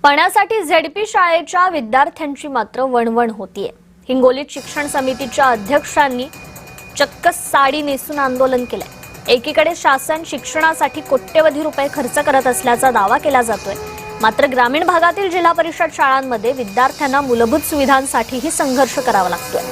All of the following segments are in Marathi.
पाण्यासाठी झेडपी शाळेच्या विद्यार्थ्यांची मात्र वणवण होतीये। हिंगोलीत शिक्षण समितीच्या अध्यक्षांनी चक्क साडी नेसून आंदोलन केलंय। एकीकडे शासन शिक्षणासाठी कोट्यवधी रुपये खर्च करत असल्याचा दावा केला जातोय, मात्र ग्रामीण भागातील जिल्हा परिषद शाळांमध्ये विद्यार्थ्यांना मूलभूत सुविधांसाठीही संघर्ष करावा लागतोय।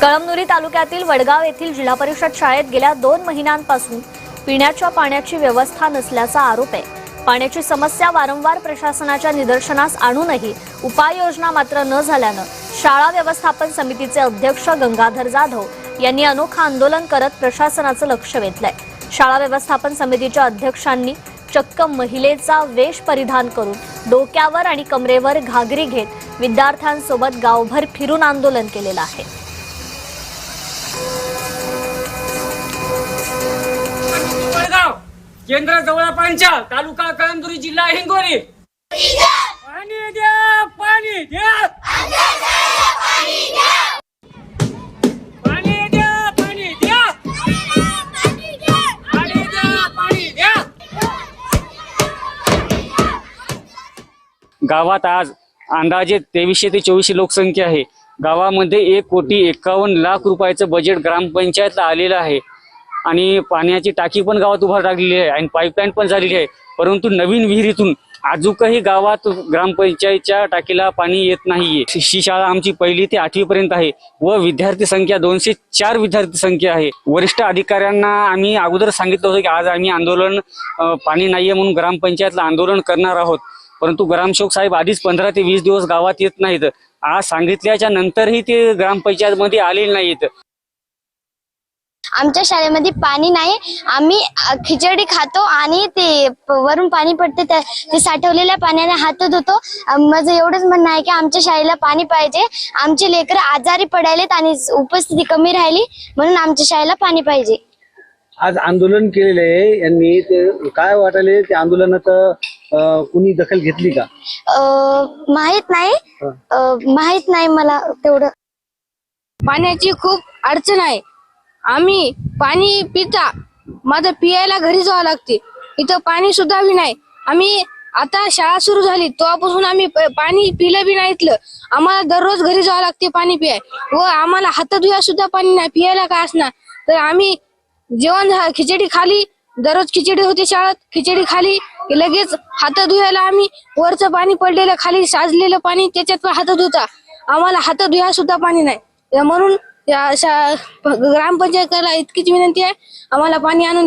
कळमनुरी तालुक्यातील वडगाव येथील जिल्हा परिषद शाळेत गेल्या 2 महिन्यांपासून पिण्याच्या पाण्याची व्यवस्था नसल्याचा आरोप आहे। पाण्याची समस्या वारंवार प्रशासनाच्या निदर्शनास आणूनही उपाययोजना मात्र न झाल्यानं शाळा व्यवस्थापन समितीचे अध्यक्ष गंगाधर जाधव यांनी अनोखं आंदोलन करत प्रशासनाचं लक्ष वेधलंय। शाळा व्यवस्थापन समितीच्या अध्यक्षांनी चक्क महिलेचा वेश परिधान करून डोक्यावर आणि कमरेवर घागरी घेत विद्यार्थ्यांसोबत गावभर फिरून आंदोलन केलेलं आहे। केंद्र जवळ पंचाल तालुका कळमनुरी जिल्हा हिंगोली। पाणी द्या, पाणी द्या, पाणी द्या, पाणी द्या, पाणी द्या, पाणी द्या, पाणी द्या। गावात आज अंदाजे 2300 ते 2400 लोकसंख्या आहे। गावामध्ये 1,51,00,000 रुपयाचं बजेट ग्रामपंचायतला आलेलं आहे आणि पाण्याची टाकी पण गावात उभा टाकलेली आहे आणि पाईपलाईन पण झालेली आहे, परंतु नवीन विहिरीतून अजूनही गावात ग्रामपंचायतच्या टाकीला पाणी येत नाहीये। ही शाळा आमची 1ली ते 8वी पर्यंत आहे व विद्यार्थी संख्या 204 विद्यार्थी संख्या आहे। वरिष्ठ अधिकाऱ्यांना आम्ही अगोदर सांगितलं होतं की आज आम्ही आंदोलन पाणी नाहीये म्हणून ग्रामपंचायतला आंदोलन करणार आहोत, परंतु ग्रामसेवक साहेब आधीच 15 ते 20 दिवस गावात येत नाहीत। आज सांगितल्याच्या नंतरही ते ग्रामपंचायत मध्ये आलेले नाहीत। आमच्या शाळेमध्ये पाणी नाही, आम्ही खिचडी खातो आणि ते वरून पाणी पडते ते साठवलेल्या पाण्याने हात धुतो। माझं एवढंच म्हणणं आहे की आमच्या शाळेला पाणी पाहिजे। आमचे लेकरं आजारी पडायलेत आणि उपस्थिती कमी राहिली म्हणून आमच्या शाळेला पाणी पाहिजे। आज आंदोलन केलेले आहे यांनी, ते काय वाटले ते आंदोलनात कुणी दखल घेतली का? माहित नाही मला तेवढं। पाण्याची खूप अडचण आहे। आम्ही पाणी पिता माझं पियायला घरी जावं लागते, इथं पाणी सुद्धा बी नाही। आम्ही आता शाळा सुरू झाली तेव्हापासून आम्ही पाणी पिलं बी नाही इथलं। आम्हाला दररोज घरी जावं लागते पाणी पियाय व आम्हाला हात धुया सुद्धा पाणी नाही, पियायला काय असणार। तर आम्ही जेवण खिचडी खाली, दररोज खिचडी होते शाळेत, खिचडी खाली लगेच हात धुयाला आम्ही वरचं पाणी पडलेलं खाली साजलेलं पाणी त्याच्यात हात धुता, आम्हाला हात धुया सुद्धा पाणी नाही। म्हणून या ग्रामपंचायतीला इतकीच विनंती आहे, आम्हाला पाणी आणून